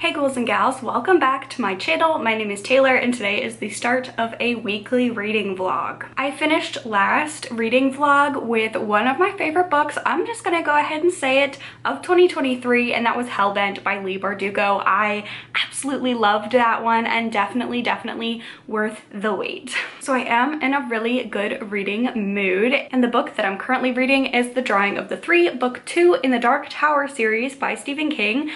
Hey ghouls and gals, welcome back to my channel. My name is Taylor and today is the start of a weekly reading vlog. I finished last reading vlog with one of my favorite books, I'm just gonna go ahead and say it, of 2023, and that was Hellbent by Leigh Bardugo. I absolutely loved that one and definitely worth the wait. So I am in a really good reading mood, and the book that I'm currently reading is The Drawing of the Three, book 2 in the Dark Tower series by Stephen King.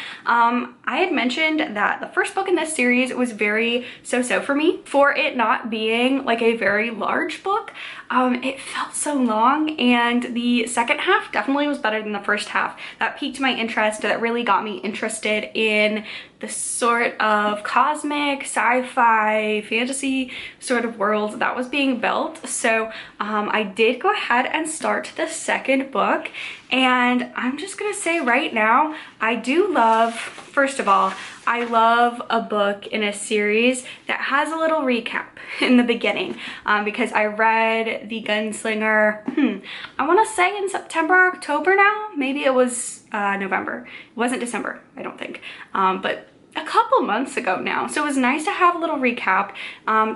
I had mentioned that the first book in this series was very so-so for me. For it not being like a very large book, it felt so long, and the second half definitely was better than the first half. That piqued my interest, that really got me interested in the sort of cosmic, sci-fi, fantasy sort of world that was being built. So I did go ahead and start the second book, and I'm just gonna say right now, I do love, first of all, I love a book in a series that has a little recap in the beginning, because I read The Gunslinger, I want to say in September, October now, maybe it was November. It wasn't December, I don't think, but a couple months ago now. So it was nice to have a little recap.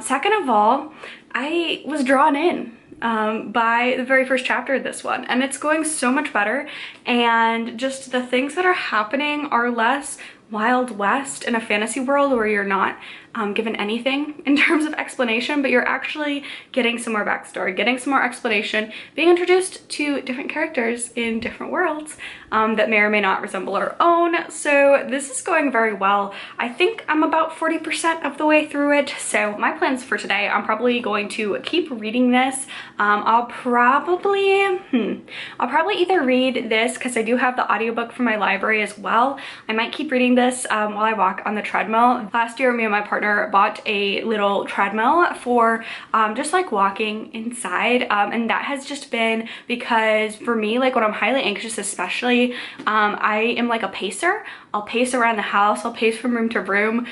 Second of all, I was drawn in by the very first chapter of this one, and it's going so much better, and just the things that are happening are less Wild West in a fantasy world where you're not given anything in terms of explanation, but you're actually getting some more backstory, getting some more explanation, being introduced to different characters in different worlds that may or may not resemble our own. So this is going very well. I think I'm about 40% of the way through it. So my plans for today, I'm probably going to keep reading this. I'll probably either read this, because I do have the audiobook from my library as well. I might keep reading this while I walk on the treadmill. Last year, me and my partner bought a little treadmill for just like walking inside, and that has just been because for me, like when I'm highly anxious especially, I am like a pacer. I'll pace around the house, I'll pace from room to room.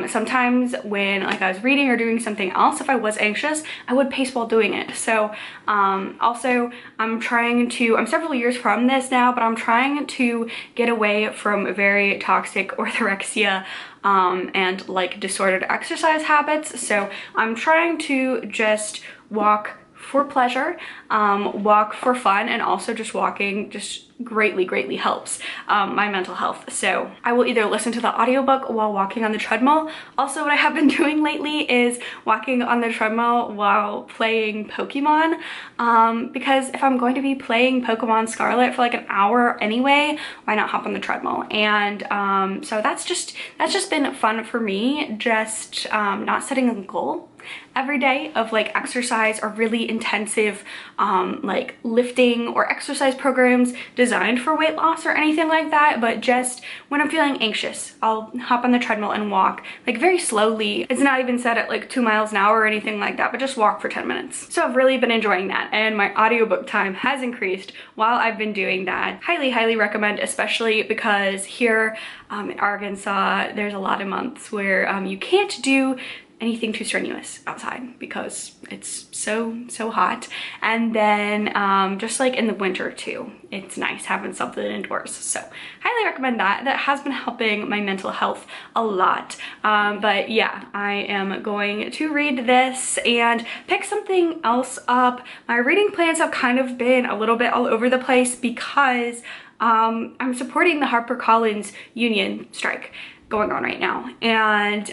Sometimes when like I was reading or doing something else, if I was anxious, I would pace while doing it. So also I'm several years from this now, but I'm trying to get away from very toxic orthorexia and like disordered exercise habits. So I'm trying to just walk for pleasure, walk for fun, and also just walking just greatly helps my mental health. So I will either listen to the audiobook while walking on the treadmill. Also, what I have been doing lately is walking on the treadmill while playing Pokemon, because if I'm going to be playing Pokemon Scarlet for like an hour anyway, why not hop on the treadmill? And so that's just been fun for me, just not setting a goal every day of like exercise or really intensive like lifting or exercise programs designed for weight loss or anything like that, but just when I'm feeling anxious, I'll hop on the treadmill and walk like very slowly. It's not even set at like 2 miles an hour or anything like that, but just walk for 10 minutes. So I've really been enjoying that, and my audiobook time has increased while I've been doing that. Highly recommend, especially because here in Arkansas, there's a lot of months where you can't do anything too strenuous outside because it's so hot. And then just like in the winter too, it's nice having something indoors. So highly recommend that. That has been helping my mental health a lot. But yeah, I am going to read this and pick something else up. My reading plans have kind of been a little bit all over the place because I'm supporting the HarperCollins union strike going on right now, and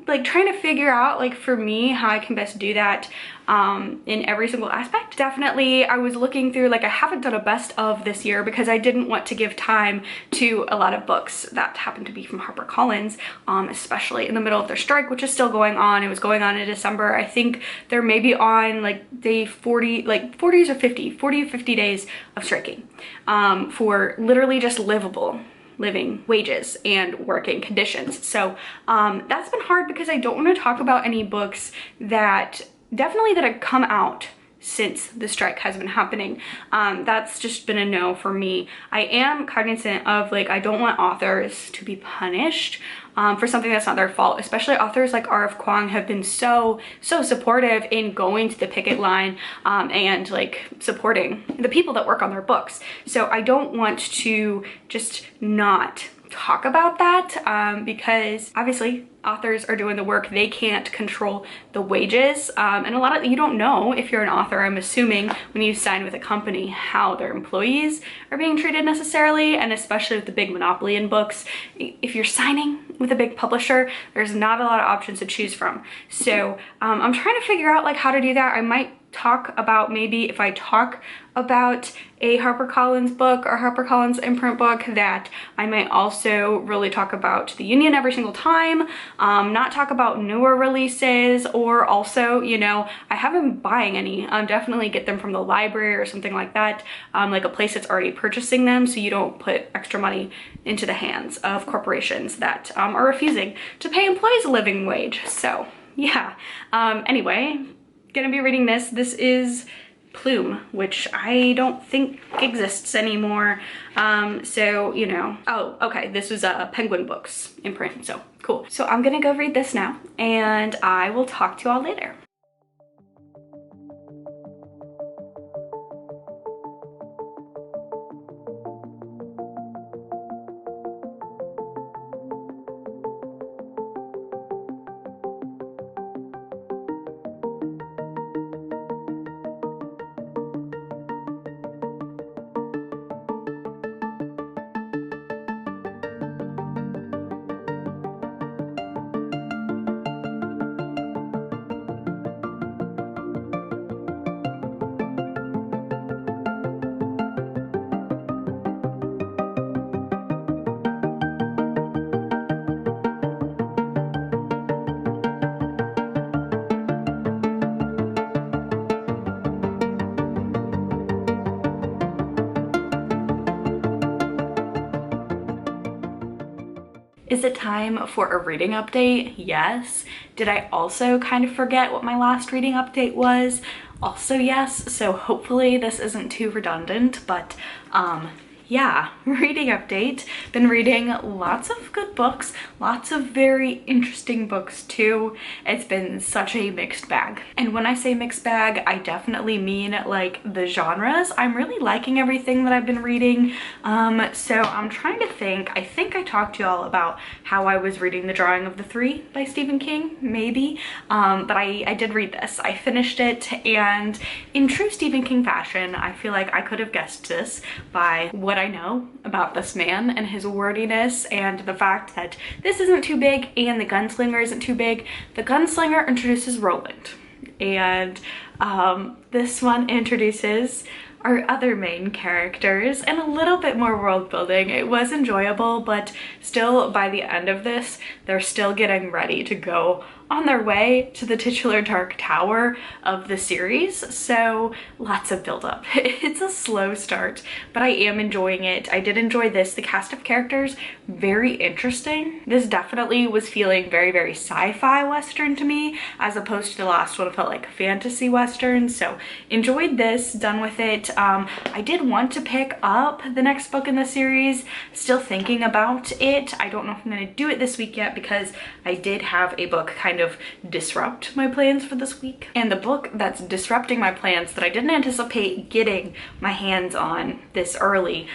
like trying to figure out, like for me, how I can best do that in every single aspect. Definitely I was looking through, like I haven't done a best of this year because I didn't want to give time to a lot of books that happen to be from HarperCollins, especially in the middle of their strike, which is still going on. It was going on in December. I think they're maybe on like day 40, like 40s or 40 or 50 days of striking for literally just living wages and working conditions. So that's been hard because I don't want to talk about any books that have come out since the strike has been happening. That's just been a no for me. I am cognizant of, like, I don't want authors to be punished for something that's not their fault, especially authors like R.F. Kuang have been so supportive in going to the picket line and like supporting the people that work on their books. So I don't want to just not talk about that because obviously authors are doing the work. They can't control the wages, and a lot of you don't know if you're an author, I'm assuming, when you sign with a company how their employees are being treated necessarily, and especially with the big monopoly in books. If you're signing with a big publisher, there's not a lot of options to choose from. So I'm trying to figure out like how to do that. I might talk about, maybe if I talk about a HarperCollins book or HarperCollins imprint book, that I might also really talk about the union every single time, not talk about newer releases, or also, you know, I haven't been buying any, definitely get them from the library or something like that, like a place that's already purchasing them, so you don't put extra money into the hands of corporations that are refusing to pay employees a living wage. So yeah, anyway, gonna be reading this. This is Plume, which I don't think exists anymore. So, you know, oh, okay, this was a Penguin Books imprint, so cool. So I'm gonna go read this now, and I will talk to you all later. Is it time for a reading update? Yes. Did I also kind of forget what my last reading update was? Also yes. So hopefully this isn't too redundant, but yeah, reading update. Been reading lots of good books, lots of very interesting books too. It's been such a mixed bag. And when I say mixed bag, I definitely mean like the genres. I'm really liking everything that I've been reading. So I'm trying to think. I think I talked to y'all about how I was reading The Drawing of the Three by Stephen King, maybe. But I did read this. I finished it, and in true Stephen King fashion, I feel like I could have guessed this by what I know about this man and his wordiness, and the fact that this isn't too big and the gunslinger isn't too big. The gunslinger introduces Roland, and this one introduces our other main characters and a little bit more world building. It was enjoyable, but still by the end of this, they're still getting ready to go on their way to the titular Dark Tower of the series, so lots of build-up. It's a slow start, but I am enjoying it. I did enjoy this. The cast of characters, very interesting. This definitely was feeling very, very sci-fi Western to me, as opposed to the last one felt like fantasy Western, so enjoyed this, done with it. I did want to pick up the next book in the series, still thinking about it. I don't know if I'm gonna do it this week yet, because I did have a book kind of disrupt my plans for this week. And the book that's disrupting my plans that I didn't anticipate getting my hands on this early,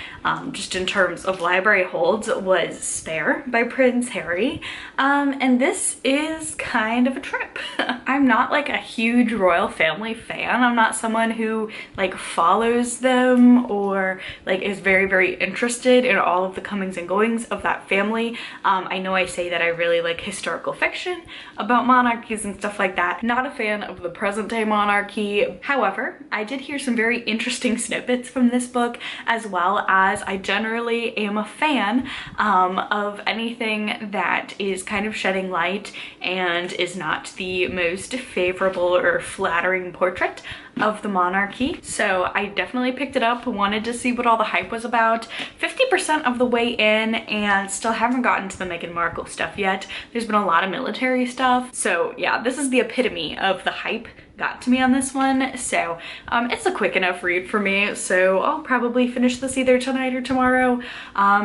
just in terms of library holds, was Spare by Prince Harry. And this is kind of a trip. I'm not like a huge royal family fan. I'm not someone who like follows them or like is very, very interested in all of the comings and goings of that family. I know I say that I really like historical fiction about monarchies and stuff like that. Not a fan of the present day monarchy. However, I did hear some very interesting snippets from this book, as well as I generally am a fan of anything that is kind of shedding light and is not the most favorable or flattering portrait of the monarchy. So I definitely picked it up, wanted to see what all the hype was about. 50% of the way in, and still haven't gotten to the Meghan Markle stuff yet. There's been a lot of military stuff. So yeah, this is the epitome of the hype got to me on this one. So it's a quick enough read for me, so I'll probably finish this either tonight or tomorrow,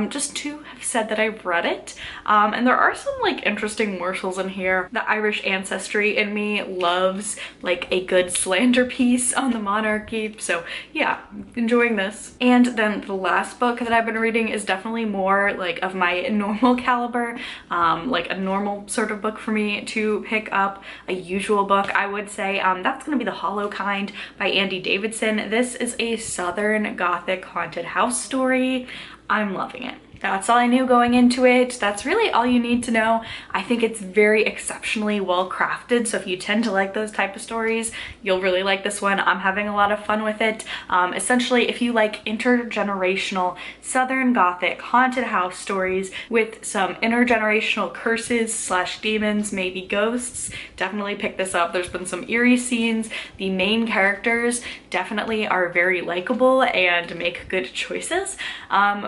just to have said that I've read it. And there are some like interesting morsels in here. The Irish ancestry in me loves like a good slander piece on the monarchy, so yeah, enjoying this. And then the last book that I've been reading is definitely more like of my normal caliber, like a normal sort of book for me to pick up, a usual book I would say. That's gonna be The Hollow Kind by Davidson. This is a Southern Gothic haunted house story. I'm loving it. That's all I knew going into it. That's really all you need to know. I think it's very exceptionally well crafted, so if you tend to like those type of stories, you'll really like this one. I'm having a lot of fun with it. Essentially, if you like intergenerational Southern Gothic haunted house stories with some intergenerational curses slash demons, maybe ghosts, definitely pick this up. There's been some eerie scenes. The main characters definitely are very likable and make good choices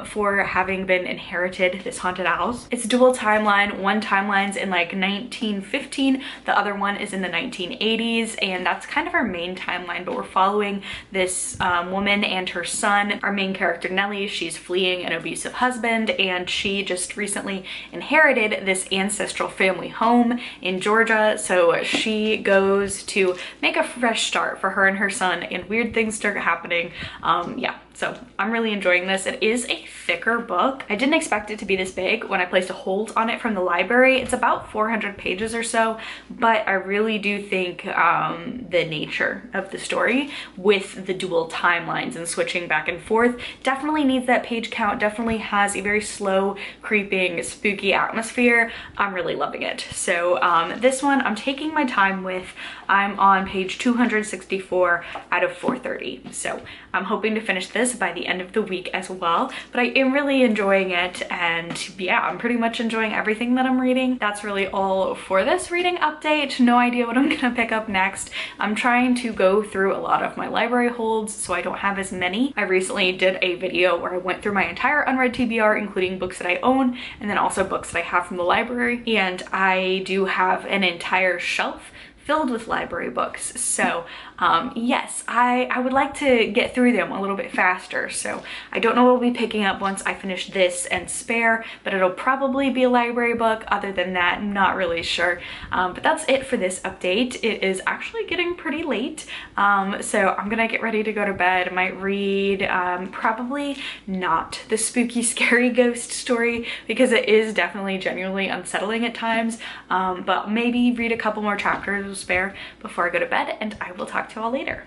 for having been inherited this haunted house. It's a dual timeline. One timeline's in like 1915, the other one is in the 1980s, and that's kind of our main timeline, but we're following this woman and her son. Our main character, Nellie, she's fleeing an abusive husband, and she just recently inherited this ancestral family home in Georgia, so she goes to make a fresh start for her and her son, and weird things start happening. Yeah, so I'm really enjoying this. It is a thicker book. I didn't expect it to be this big when I placed a hold on it from the library. It's about 400 pages or so, but I really do think the nature of the story with the dual timelines and switching back and forth definitely needs that page count, definitely has a very slow, creeping, spooky atmosphere. I'm really loving it. So this one I'm taking my time with. I'm on page 264 out of 430. So I'm hoping to finish this by the end of the week as well, but I am really enjoying it, and yeah, I'm pretty much enjoying everything that I'm reading. That's really all for this reading update. No idea what I'm gonna pick up next. I'm trying to go through a lot of my library holds so I don't have as many. I recently did a video where I went through my entire unread TBR, including books that I own and then also books that I have from the library, and I do have an entire shelf filled with library books. So yes, I would like to get through them a little bit faster. So I don't know what I'll be picking up once I finish this and Spare, but it'll probably be a library book. Other than that, I'm not really sure. But that's it for this update. It is actually getting pretty late. So I'm gonna get ready to go to bed. I might read probably not the spooky, scary ghost story because it is definitely genuinely unsettling at times. But maybe read a couple more chapters of Spare before I go to bed, and I will talk to you all later.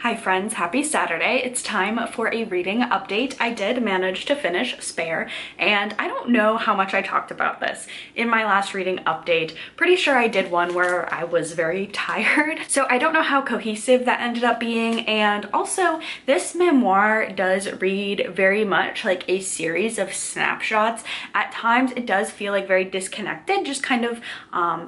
Hi friends, happy Saturday. It's time for a reading update. I did manage to finish Spare, and I don't know how much I talked about this in my last reading update. Pretty sure I did one where I was very tired, so I don't know how cohesive that ended up being. And also, this memoir does read very much like a series of snapshots. At times it does feel like very disconnected, just kind of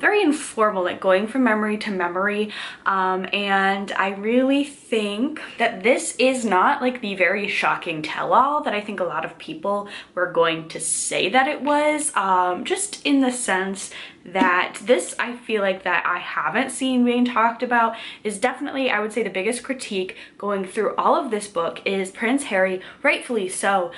very informal, like going from memory to memory. And I really think that this is not like the very shocking tell-all that I think a lot of people were going to say that it was, just in the sense that this, I feel like, that I haven't seen being talked about is definitely, I would say, the biggest critique going through all of this book is Prince Harry, rightfully so,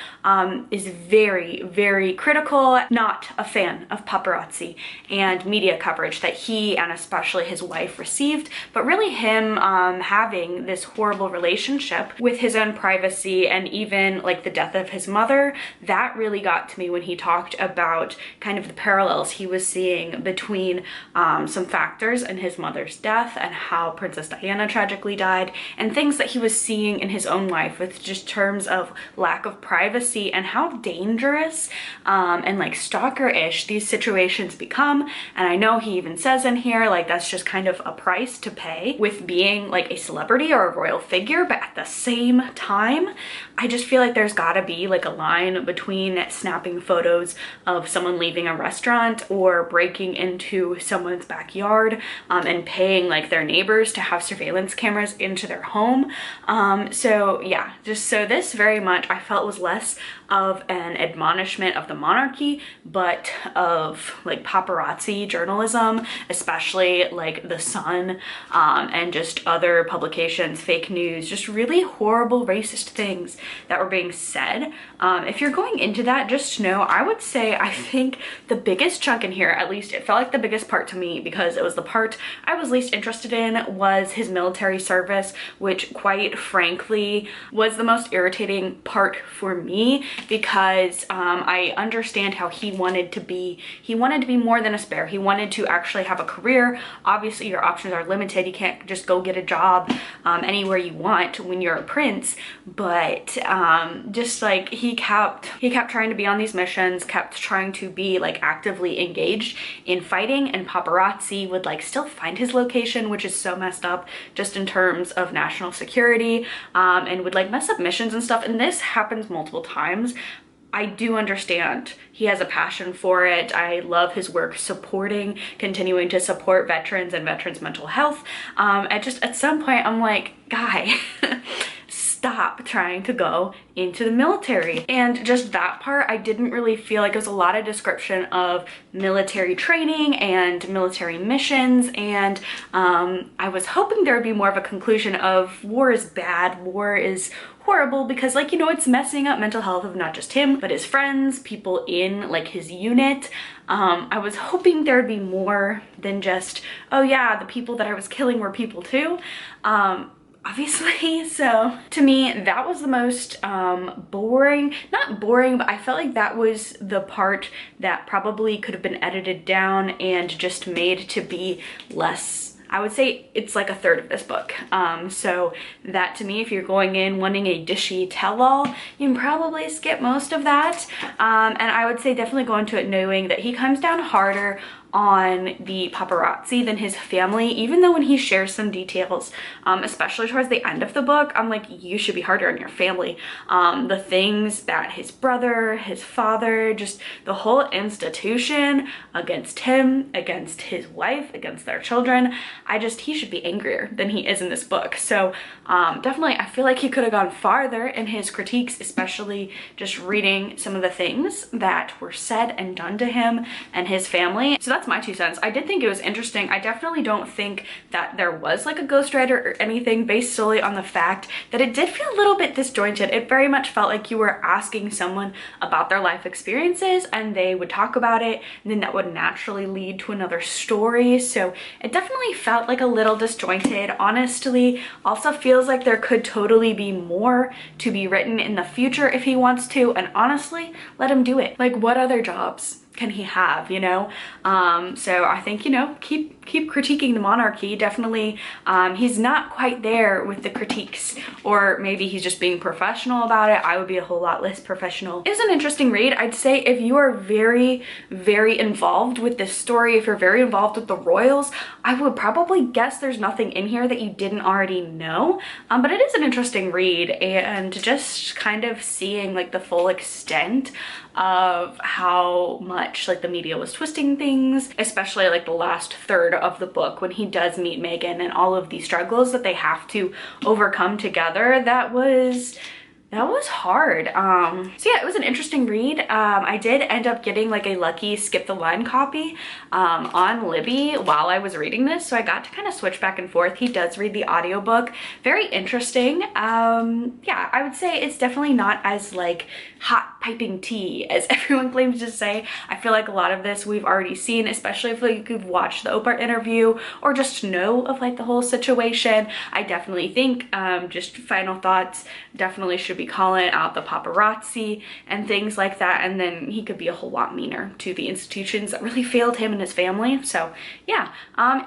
is very, very critical, not a fan of paparazzi and media coverage that he and especially his wife received, but really him having this horrible relationship with his own privacy, and even like the death of his mother. That really got to me when he talked about kind of the parallels he was seeing between some factors in his mother's death and how Princess Diana tragically died, and things that he was seeing in his own life with just terms of lack of privacy and how dangerous and like stalker-ish these situations become. And I know he even says in here, like, that's just kind of a price to pay with being like a celebrity or a royal figure, but at the same time, I just feel like there's gotta be like a line between snapping photos of someone leaving a restaurant or breaking into someone's backyard and paying like their neighbors to have surveillance cameras into their home. So yeah, just so this very much I felt was less of an admonishment of the monarchy, but of like paparazzi journalism, especially like The Sun and just other publications, fake news, just really horrible racist things that were being said. If you're going into that, just know, I would say, I think the biggest chunk in here, at least it felt like the biggest part to me because it was the part I was least interested in, was his military service, which quite frankly was the most irritating part for me, because I understand how he wanted to be more than a spare. He wanted to actually have a career. Obviously your options are limited. You can't just go get a job anywhere you want when you're a prince, but just like he kept trying to be on these missions, kept trying to be like actively engaged in fighting, and paparazzi would like still find his location, which is so messed up just in terms of national security, and would like mess up missions and stuff. And this happens multiple times. I do understand he has a passion for it. I love his work continuing to support veterans and veterans' mental health. At some point I'm like, guy, stop trying to go into the military. And just that part, I didn't really feel like it was a lot of description of military training and military missions, and I was hoping there would be more of a conclusion of war is bad, war is horrible, because like, you know, it's messing up mental health of not just him, but his friends, people in like his unit. I was hoping there would be more than just, oh yeah, the people that I was killing were people too. Obviously. So to me, that was the most boring, not boring, but I felt like that was the part that probably could have been edited down and just made to be less. I would say it's like a third of this book. So that to me, if you're going in wanting a dishy tell-all, you can probably skip most of that. And I would say definitely go into it knowing that he comes down harder on the paparazzi than his family, even though when he shares some details, especially towards the end of the book, I'm like, you should be harder on your family. The things that his brother, his father, just the whole institution against him, against his wife, against their children, he should be angrier than he is in this book. So definitely I feel like he could have gone farther in his critiques, especially just reading some of the things that were said and done to him and his family. So that's my 2 cents. I did think it was interesting. I definitely don't think that there was like a ghostwriter or anything, based solely on the fact that it did feel a little bit disjointed. It very much felt like you were asking someone about their life experiences and they would talk about it, and then that would naturally lead to another story. So it definitely felt like a little disjointed. Honestly, also feels like there could totally be more to be written in the future if he wants to, and honestly, let him do it. Like, what other jobs can he have, you know? So I think, you know, keep critiquing the monarchy. Definitely he's not quite there with the critiques, or maybe he's just being professional about it. I would be a whole lot less professional. It was an interesting read. I'd say if you are very, very involved with this story, if you're very involved with the royals, I would probably guess there's nothing in here that you didn't already know. But it is an interesting read, and just kind of seeing like the full extent of how much like the media was twisting things, especially like the last third of the book when he does meet Meghan and all of the struggles that they have to overcome together. That was That was hard. So yeah, it was an interesting read. I did end up getting like a lucky skip the line copy on Libby while I was reading this. So I got to kind of switch back and forth. He does read the audiobook. Very interesting. Yeah, I would say it's definitely not as like hot piping tea as everyone claims to say. I feel like a lot of this we've already seen, especially if like, you've watched the Oprah interview or just know of like the whole situation. I definitely think, just final thoughts, definitely should be calling out the paparazzi and things like that, and then he could be a whole lot meaner to the institutions that really failed him and his family. So yeah,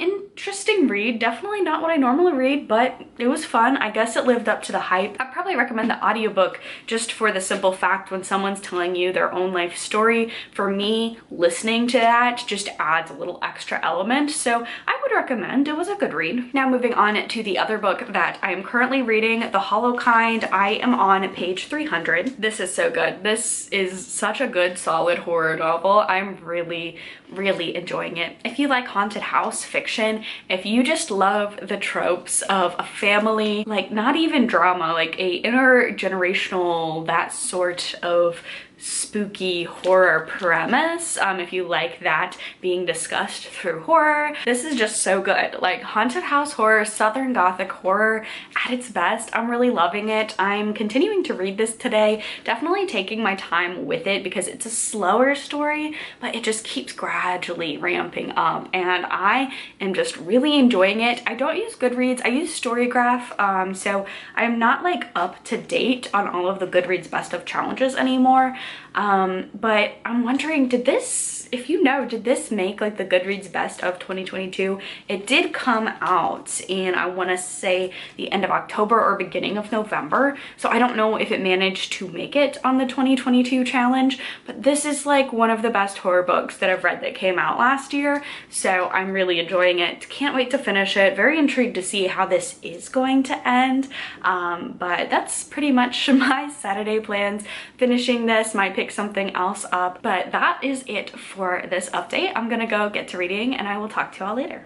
interesting read. Definitely not what I normally read, but it was fun. I guess it lived up to the hype. I'd probably recommend the audiobook just for the simple fact when someone's telling you their own life story. For me, listening to that just adds a little extra element, so I would recommend. It was a good read. Now moving on to the other book that I am currently reading, The Hollow Kind. I am on page 300. This is so good. This is such a good, solid horror novel. I'm really enjoying it. If you like haunted house fiction, if you just love the tropes of a family, like not even drama, like a intergenerational, that sort of spooky horror premise, if you like that being discussed through horror, this is just so good. Like haunted house horror, southern gothic horror at its best. I'm really loving it. I'm continuing to read this today, definitely taking my time with it because it's a slower story, but it just keeps gradually ramping up and I am just really enjoying it. I don't use Goodreads, I use Storygraph, so I'm not like up to date on all of the Goodreads best of challenges anymore. But I'm wondering, did this, if you know, did this make like the Goodreads best of 2022? It did come out in, I want to say, the end of October or beginning of November. So I don't know if it managed to make it on the 2022 challenge, but this is like one of the best horror books that I've read that came out last year. So I'm really enjoying it. Can't wait to finish it. Very intrigued to see how this is going to end. But that's pretty much my Saturday plans. Finishing this, might pick something else up, but that is it for this update. I'm gonna go get to reading and I will talk to y'all later.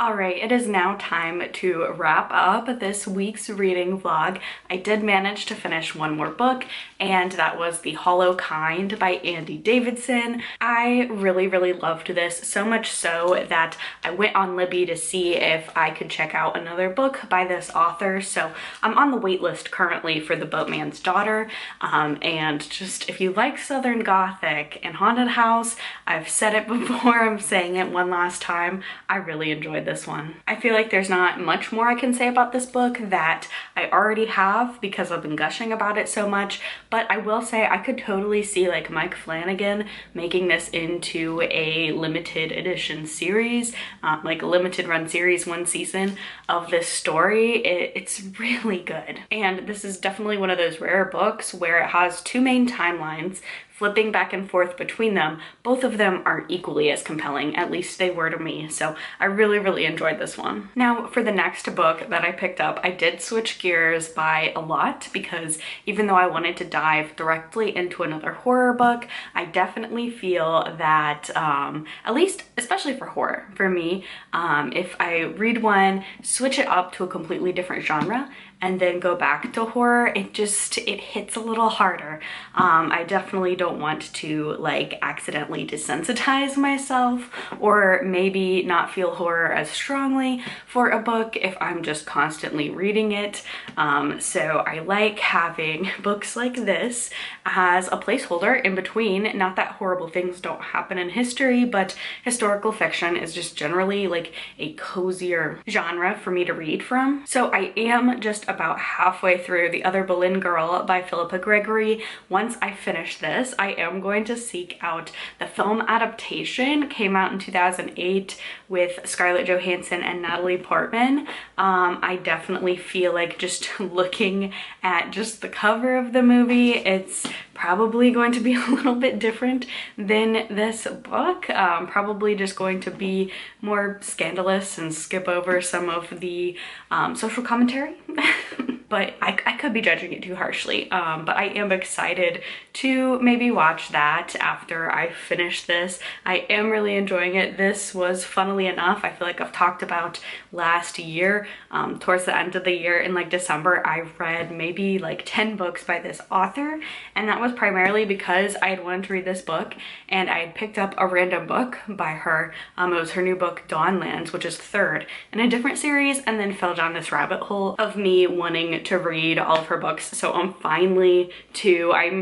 Alright, it is now time to wrap up this week's reading vlog. I did manage to finish one more book, and that was The Hollow Kind by Andy Davidson. I really loved this, so much so that I went on Libby to see if I could check out another book by this author. So I'm on the wait list currently for The Boatman's Daughter, and just if you like Southern Gothic and haunted house, I've said it before, I'm saying it one last time, I really enjoyed this one. I feel like there's not much more I can say about this book that I already have because I've been gushing about it so much, but I will say I could totally see like Mike Flanagan making this into a limited edition series, like a limited run series, one season of this story. It's really good. And this is definitely one of those rare books where it has two main timelines flipping back and forth between them. Both of them are equally as compelling, at least they were to me, so I really enjoyed this one. Now for the next book that I picked up, I did switch gears by a lot because even though I wanted to dive directly into another horror book, I definitely feel that, at least especially for horror, for me, if I read one, switch it up to a completely different genre, and then go back to horror, it hits a little harder. I definitely don't want to like accidentally desensitize myself, or maybe not feel horror as strongly for a book if I'm just constantly reading it. So I like having books like this as a placeholder in between. Not that horrible things don't happen in history, but historical fiction is just generally like a cozier genre for me to read from. So I am just about halfway through The Other Boleyn Girl by Philippa Gregory. Once I finish this, I am going to seek out the film adaptation. It came out in 2008 with Scarlett Johansson and Natalie Portman. I definitely feel like just looking at just the cover of the movie, it's probably going to be a little bit different than this book. Probably just going to be more scandalous and skip over some of the social commentary. But I could be judging it too harshly. But I am excited to maybe watch that after I finish this. I am really enjoying it. This was, funnily enough, I feel like I've talked about last year, towards the end of the year in like December, I read maybe like 10 books by this author. And that was primarily because I had wanted to read this book and I had picked up a random book by her. It was her new book, Dawnlands, which is third in a different series, and then fell down this rabbit hole of me wanting to read all of her books. So I'm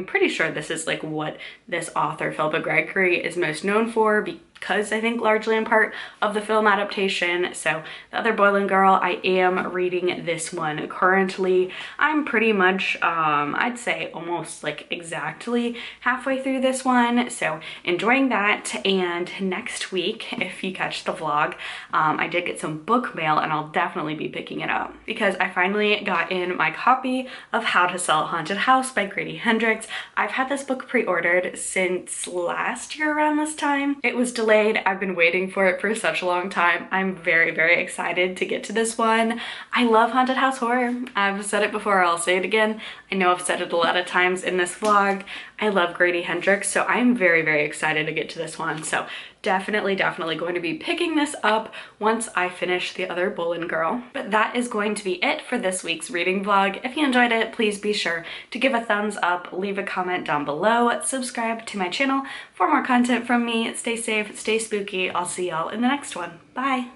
pretty sure this is like what this author, Philippa Gregory, is most known for, because I think largely in part of the film adaptation. So The Other Boleyn Girl, I am reading this one currently. I'm pretty much, I'd say almost like exactly halfway through this one. So enjoying that. And next week, if you catch the vlog, I did get some book mail and I'll definitely be picking it up because I finally got in my copy of How to Sell a Haunted House by Grady Hendrix. I've had this book pre-ordered since last year around this time. It was delayed. I've been waiting for it for such a long time. I'm very, very excited to get to this one. I love haunted house horror. I've said it before, I'll say it again. I know I've said it a lot of times in this vlog. I love Grady Hendrix, so I'm very, very excited to get to this one. So definitely going to be picking this up once I finish The Other Boleyn Girl. But that is going to be it for this week's reading vlog. If you enjoyed it, please be sure to give a thumbs up, leave a comment down below, subscribe to my channel for more content from me. Stay safe, stay spooky. I'll see y'all in the next one. Bye.